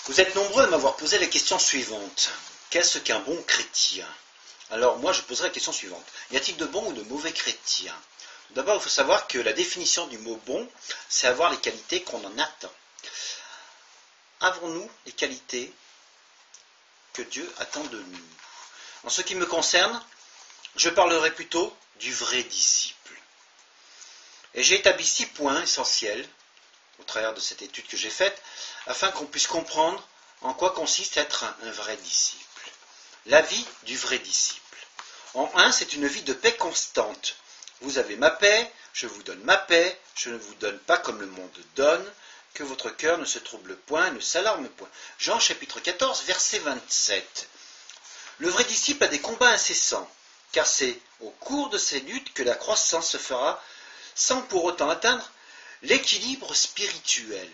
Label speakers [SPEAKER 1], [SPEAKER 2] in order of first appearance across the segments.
[SPEAKER 1] Vous êtes nombreux à m'avoir posé la question suivante. Qu'est-ce qu'un bon chrétien? Alors moi je poserai la question suivante. Y a-t-il de bons ou de mauvais chrétiens? D'abord il faut savoir que la définition du mot bon, c'est avoir les qualités qu'on en attend. Avons-nous les qualités que Dieu attend de nous? En ce qui me concerne, je parlerai plutôt du vrai disciple. Et j'ai établi 6 points essentiels au travers de cette étude que j'ai faite, afin qu'on puisse comprendre en quoi consiste être un vrai disciple. La vie du vrai disciple. En 1, c'est une vie de paix constante. Vous avez ma paix, je vous donne ma paix, je ne vous donne pas comme le monde donne, que votre cœur ne se trouble point, ne s'alarme point. Jean chapitre 14, verset 27. Le vrai disciple a des combats incessants, car c'est au cours de ces luttes que la croissance se fera, sans pour autant atteindre l'équilibre spirituel.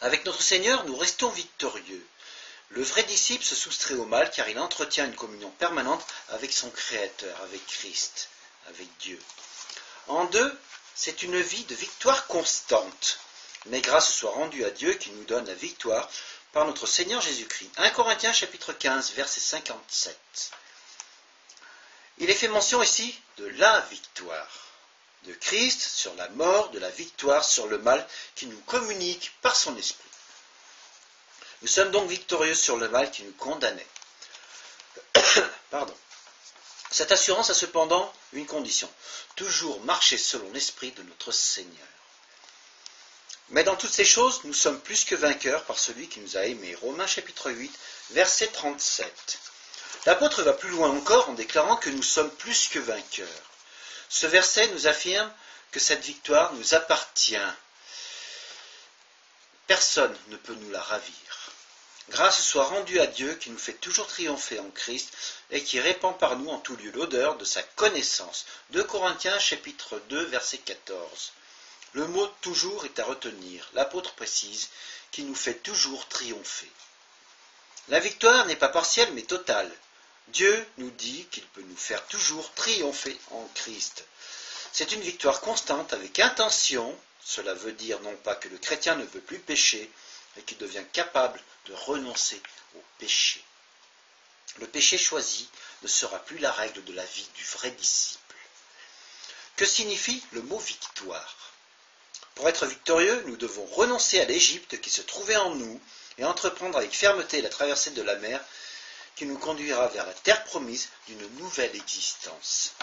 [SPEAKER 1] Avec notre Seigneur, nous restons victorieux. Le vrai disciple se soustrait au mal car il entretient une communion permanente avec son Créateur, avec Christ, avec Dieu. En 2, c'est une vie de victoire constante. Mais grâce soit rendue à Dieu qui nous donne la victoire par notre Seigneur Jésus-Christ. 1 Corinthiens chapitre 15, verset 57. Il est fait mention ici de la victoire de Christ sur la mort, de la victoire sur le mal qui nous communique par son esprit. Nous sommes donc victorieux sur le mal qui nous condamnait. Pardon. Cette assurance a cependant une condition, toujours marcher selon l'esprit de notre Seigneur. Mais dans toutes ces choses, nous sommes plus que vainqueurs par celui qui nous a aimés. Romains chapitre 8, verset 37. L'apôtre va plus loin encore en déclarant que nous sommes plus que vainqueurs. Ce verset nous affirme que cette victoire nous appartient. Personne ne peut nous la ravir. Grâce soit rendue à Dieu qui nous fait toujours triompher en Christ et qui répand par nous en tout lieu l'odeur de sa connaissance. 2 Corinthiens chapitre 2 verset 14. Le mot « toujours » est à retenir. L'apôtre précise qu'il nous fait toujours triompher. La victoire n'est pas partielle mais totale. Dieu nous dit qu'il peut nous faire toujours triompher en Christ. C'est une victoire constante avec intention. Cela veut dire non pas que le chrétien ne peut plus pécher, mais qu'il devient capable de renoncer au péché. Le péché choisi ne sera plus la règle de la vie du vrai disciple. Que signifie le mot victoire? Pour être victorieux, nous devons renoncer à l'Égypte qui se trouvait en nous et entreprendre avec fermeté la traversée de la mer qui nous conduira vers la terre promise d'une nouvelle existence.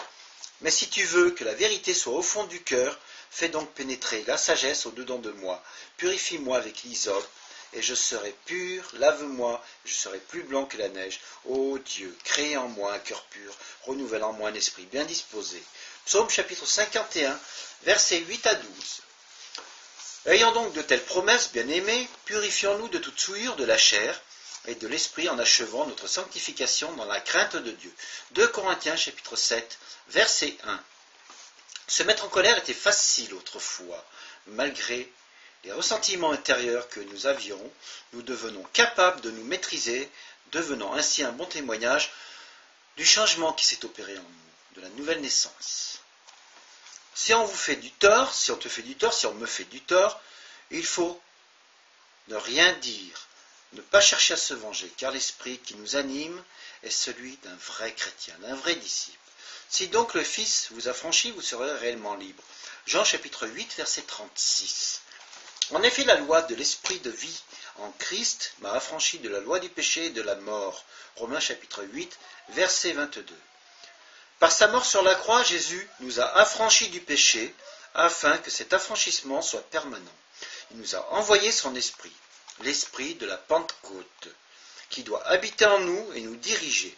[SPEAKER 1] Mais si tu veux que la vérité soit au fond du cœur, fais donc pénétrer la sagesse au-dedans de moi. Purifie-moi avec l'hysope, et je serai pur, lave-moi, et je serai plus blanc que la neige. Ô Dieu, crée en moi un cœur pur, renouvelle en moi un esprit bien disposé. Psaume chapitre 51, versets 8 à 12. Ayant donc de telles promesses, bien-aimés, purifions-nous de toute souillure de la chair, et de l'esprit en achevant notre sanctification dans la crainte de Dieu. 2 Corinthiens chapitre 7, verset 1. Se mettre en colère était facile autrefois. Malgré les ressentiments intérieurs que nous avions, nous devenons capables de nous maîtriser, devenant ainsi un bon témoignage du changement qui s'est opéré en nous, de la nouvelle naissance. Si on vous fait du tort, si on te fait du tort, si on me fait du tort, il faut ne rien dire, ne pas chercher à se venger, car l'esprit qui nous anime est celui d'un vrai chrétien, d'un vrai disciple. Si donc le Fils vous a franchi, vous serez réellement libre. Jean chapitre 8, verset 36. En effet, la loi de l'esprit de vie en Christ m'a affranchi de la loi du péché et de la mort. Romains chapitre 8, verset 22. Par sa mort sur la croix, Jésus nous a affranchis du péché, afin que cet affranchissement soit permanent. Il nous a envoyé son esprit, l'esprit de la Pentecôte, qui doit habiter en nous et nous diriger.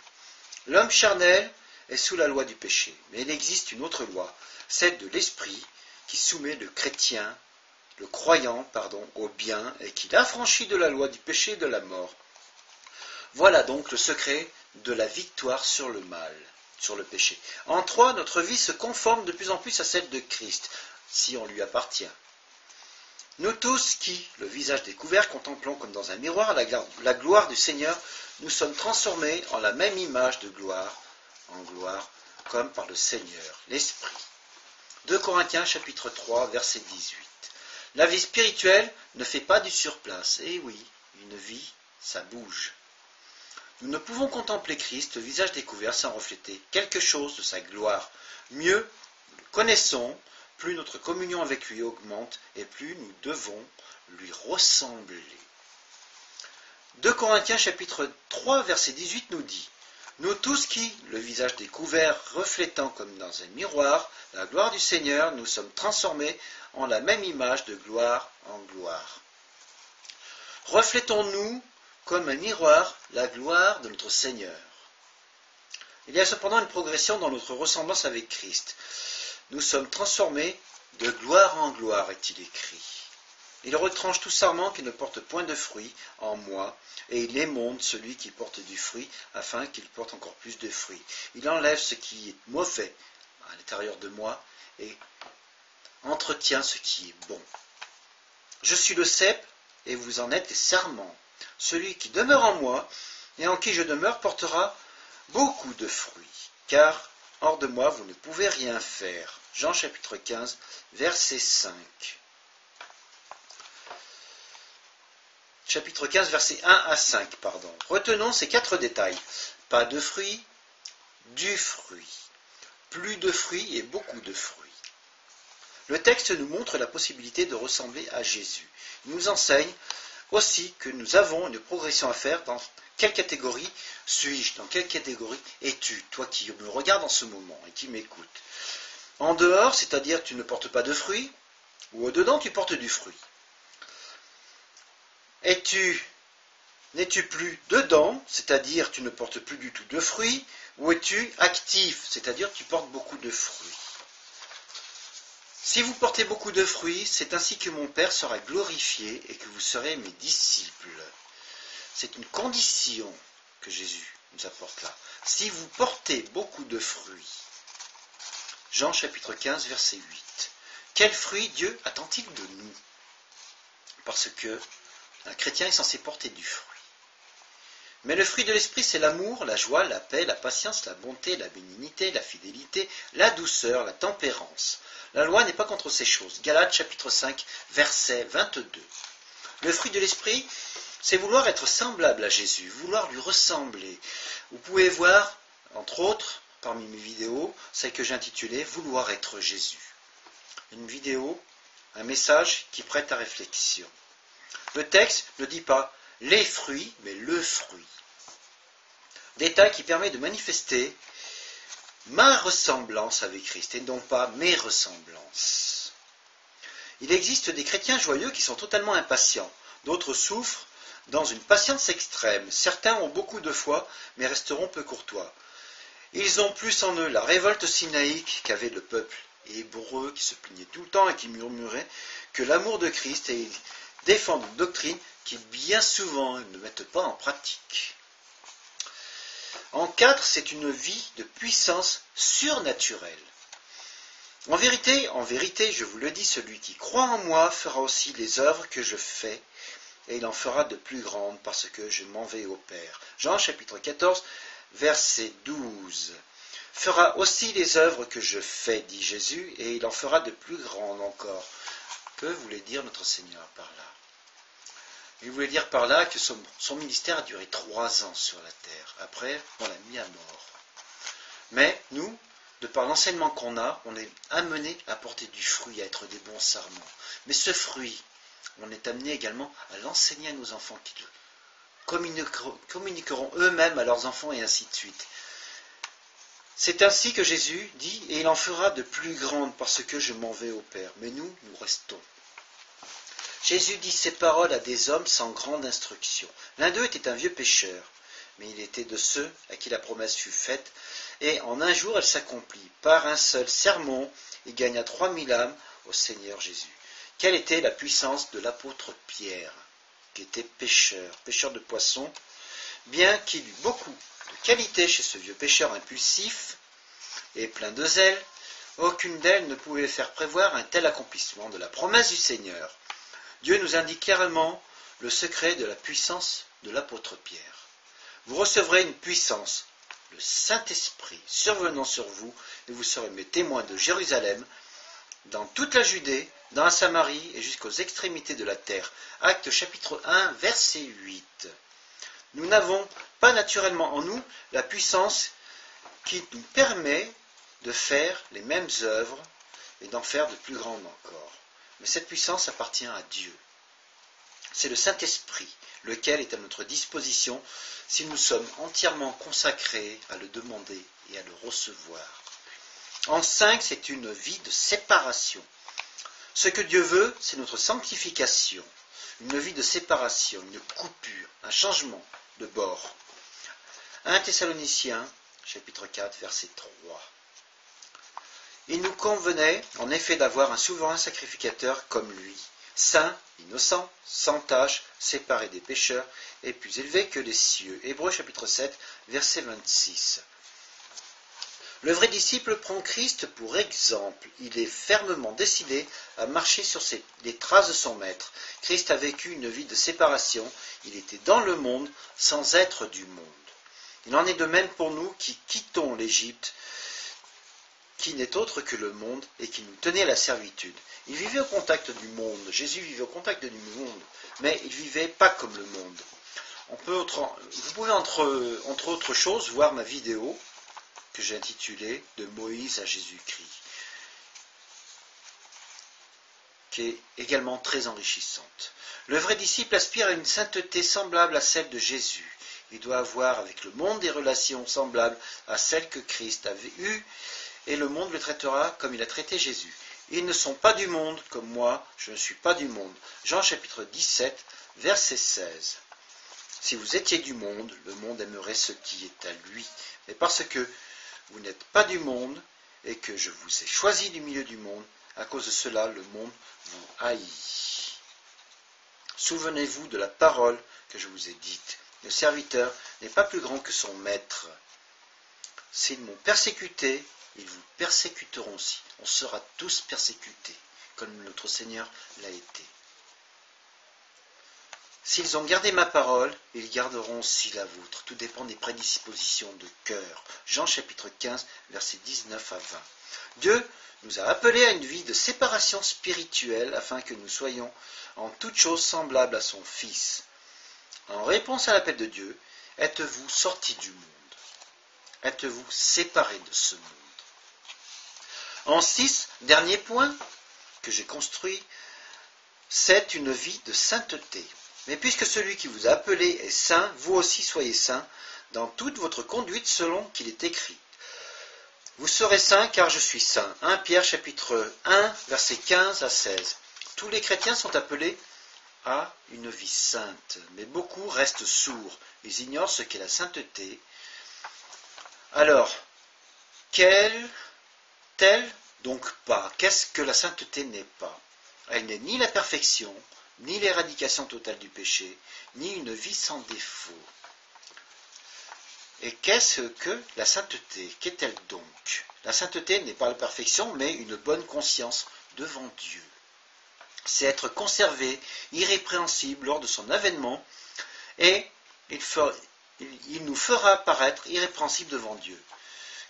[SPEAKER 1] L'homme charnel est sous la loi du péché, mais il existe une autre loi, celle de l'esprit, qui soumet le chrétien, le croyant, au bien, et qui l'affranchit de la loi du péché et de la mort. Voilà donc le secret de la victoire sur le mal, sur le péché. En 3, notre vie se conforme de plus en plus à celle de Christ, si on lui appartient. Nous tous qui, le visage découvert, contemplons comme dans un miroir la gloire du Seigneur, nous sommes transformés en la même image de gloire en gloire, comme par le Seigneur, l'Esprit. 2 Corinthiens chapitre 3, verset 18. La vie spirituelle ne fait pas du surplace. Eh oui, une vie, ça bouge. Nous ne pouvons contempler Christ, le visage découvert, sans refléter quelque chose de sa gloire. Mieux, nous le connaissons, plus notre communion avec lui augmente et plus nous devons lui ressembler. 2 Corinthiens chapitre 3 verset 18 nous dit « Nous tous qui, le visage découvert, reflétant comme dans un miroir la gloire du Seigneur, nous sommes transformés en la même image de gloire en gloire. » Reflétons-nous comme un miroir la gloire de notre Seigneur. Il y a cependant une progression dans notre ressemblance avec Christ. Nous sommes transformés de gloire en gloire, est-il écrit. Il retranche tout sarment qui ne porte point de fruit en moi, et il émonde celui qui porte du fruit, afin qu'il porte encore plus de fruits. Il enlève ce qui est mauvais à l'intérieur de moi, et entretient ce qui est bon. Je suis le cep, et vous en êtes les sarments. Celui qui demeure en moi, et en qui je demeure, portera beaucoup de fruits, car hors de moi, vous ne pouvez rien faire. Jean chapitre 15, verset 5. Chapitre 15, versets 1 à 5, Retenons ces 4 détails. Pas de fruits, du fruit. Plus de fruits et beaucoup de fruits. Le texte nous montre la possibilité de ressembler à Jésus. Il nous enseigne aussi que nous avons une progression à faire. Dans quelle catégorie suis-je? Dans quelle catégorie es-tu, toi qui me regardes en ce moment et qui m'écoutes? En dehors, c'est-à-dire tu ne portes pas de fruits, ou au-dedans tu portes du fruit. N'es-tu plus dedans, c'est-à-dire tu ne portes plus du tout de fruits, ou es-tu actif, c'est-à-dire tu portes beaucoup de fruits? Si vous portez beaucoup de fruits, c'est ainsi que mon Père sera glorifié et que vous serez mes disciples. C'est une condition que Jésus nous apporte là. Si vous portez beaucoup de fruits. Jean chapitre 15, verset 8. Quel fruit Dieu attend-il de nous? Parce que un chrétien est censé porter du fruit. Mais le fruit de l'esprit, c'est l'amour, la joie, la paix, la patience, la bonté, la bénignité, la fidélité, la douceur, la tempérance. La loi n'est pas contre ces choses. Galates chapitre 5, verset 22. Le fruit de l'esprit, c'est vouloir être semblable à Jésus, vouloir lui ressembler. Vous pouvez voir, entre autres, parmi mes vidéos, celle que j'ai intitulée « Vouloir être Jésus ». Une vidéo, un message qui prête à réflexion. Le texte ne dit pas « les fruits », mais « le fruit ». Détail qui permet de manifester ma ressemblance avec Christ et non pas mes ressemblances. Il existe des chrétiens joyeux qui sont totalement impatients. D'autres souffrent dans une patience extrême. Certains ont beaucoup de foi, mais resteront peu courtois. Ils ont plus en eux la révolte sinaïque qu'avait le peuple hébreu qui se plaignait tout le temps et qui murmurait que l'amour de Christ, et ils défendent une doctrine qu'ils bien souvent ne mettent pas en pratique. En 4, c'est une vie de puissance surnaturelle. En vérité, je vous le dis, celui qui croit en moi fera aussi les œuvres que je fais, et il en fera de plus grandes parce que je m'en vais au Père. Jean chapitre 14, verset 12. Fera aussi les œuvres que je fais, dit Jésus, et il en fera de plus grandes encore. Que voulait dire notre Seigneur par là? Il voulait dire par là que son ministère a duré 3 ans sur la terre. Après, on l'a mis à mort. Mais nous, de par l'enseignement qu'on a, on est amené à porter du fruit, à être des bons sarments. Mais ce fruit, on est amené également à l'enseigner à nos enfants qui le communiqueront eux-mêmes à leurs enfants et ainsi de suite. C'est ainsi que Jésus dit, et il en fera de plus grandes parce que je m'en vais au Père. Mais nous restons. Jésus dit ces paroles à des hommes sans grande instruction. L'un d'eux était un vieux pécheur, mais il était de ceux à qui la promesse fut faite, et en un jour elle s'accomplit. Par un seul sermon, il gagna 3000 âmes au Seigneur Jésus. Quelle était la puissance de l'apôtre Pierre, qui était pêcheur de poissons, bien qu'il eût beaucoup de qualités chez ce vieux pêcheur impulsif et plein de zèle, aucune d'elles ne pouvait faire prévoir un tel accomplissement de la promesse du Seigneur. Dieu nous indique clairement le secret de la puissance de l'apôtre Pierre. Vous recevrez une puissance, le Saint-Esprit survenant sur vous, et vous serez mes témoins de Jérusalem, dans toute la Judée, dans la Samarie et jusqu'aux extrémités de la terre. Actes chapitre 1, verset 8. Nous n'avons pas naturellement en nous la puissance qui nous permet de faire les mêmes œuvres et d'en faire de plus grandes encore. Mais cette puissance appartient à Dieu. C'est le Saint-Esprit, lequel est à notre disposition si nous sommes entièrement consacrés à le demander et à le recevoir. En 5, c'est une vie de séparation. Ce que Dieu veut, c'est notre sanctification, une vie de séparation, une coupure, un changement de bord. 1 Thessaloniciens, chapitre 4, verset 3. Il nous convenait, en effet, d'avoir un souverain sacrificateur comme lui, saint, innocent, sans tache, séparé des pécheurs, et plus élevé que les cieux. Hébreux chapitre 7, verset 26. Le vrai disciple prend Christ pour exemple. Il est fermement décidé à marcher sur les traces de son maître. Christ a vécu une vie de séparation. Il était dans le monde sans être du monde. Il en est de même pour nous qui quittons l'Égypte, qui n'est autre que le monde et qui nous tenait à la servitude. Il vivait au contact du monde. Jésus vivait au contact du monde, mais il ne vivait pas comme le monde. Vous pouvez entre autres choses voir ma vidéo que j'ai intitulée « De Moïse à Jésus-Christ », qui est également très enrichissante. Le vrai disciple aspire à une sainteté semblable à celle de Jésus. Il doit avoir avec le monde des relations semblables à celles que Christ avait eues, et le monde le traitera comme il a traité Jésus. Ils ne sont pas du monde, comme moi, je ne suis pas du monde. Jean chapitre 17, verset 16. Si vous étiez du monde, le monde aimerait ce qui est à lui. Mais parce que vous n'êtes pas du monde, et que je vous ai choisi du milieu du monde, à cause de cela, le monde vous haït. Souvenez-vous de la parole que je vous ai dite. Le serviteur n'est pas plus grand que son maître. S'ils m'ont persécuté, ils vous persécuteront aussi. On sera tous persécutés, comme notre Seigneur l'a été. S'ils ont gardé ma parole, ils garderont aussi la vôtre. Tout dépend des prédispositions de cœur. Jean chapitre 15, versets 19 à 20. Dieu nous a appelés à une vie de séparation spirituelle afin que nous soyons en toutes choses semblables à son Fils. En réponse à l'appel de Dieu, êtes-vous sortis du monde? Êtes-vous séparés de ce monde? En 6, dernier point que j'ai construit, c'est une vie de sainteté. Mais puisque celui qui vous a appelé est saint, vous aussi soyez saints dans toute votre conduite selon qu'il est écrit. Vous serez saints car je suis saint. 1 Pierre chapitre 1, versets 15 à 16. Tous les chrétiens sont appelés à une vie sainte, mais beaucoup restent sourds. Ils ignorent ce qu'est la sainteté. Alors, telle donc pas. Qu'est-ce que la sainteté n'est pas? Elle n'est ni la perfection, ni l'éradication totale du péché, ni une vie sans défaut. Et qu'est-ce que la sainteté? Qu'est-elle donc? La sainteté n'est pas la perfection, mais une bonne conscience devant Dieu. C'est être conservé, irrépréhensible lors de son avènement, et il nous fera paraître irrépréhensible devant Dieu.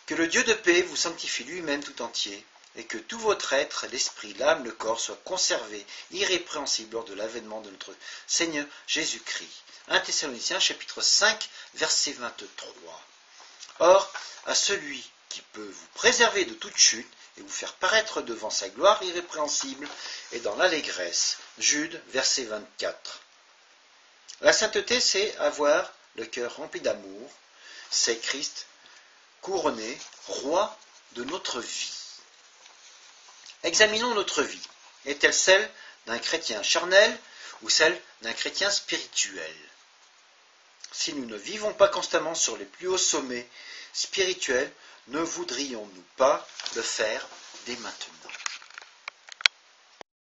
[SPEAKER 1] Que le Dieu de paix vous sanctifie lui-même tout entier, et que tout votre être, l'esprit, l'âme, le corps, soit conservé, irrépréhensible lors de l'avènement de notre Seigneur Jésus-Christ. 1 Thessaloniciens chapitre 5, verset 23. Or, à celui qui peut vous préserver de toute chute et vous faire paraître devant sa gloire irrépréhensible et dans l'allégresse. Jude, verset 24. La sainteté, c'est avoir le cœur rempli d'amour, c'est Christ couronné, roi de notre vie. Examinons notre vie. Est-elle celle d'un chrétien charnel ou celle d'un chrétien spirituel? Si nous ne vivons pas constamment sur les plus hauts sommets spirituels, ne voudrions-nous pas le faire dès maintenant?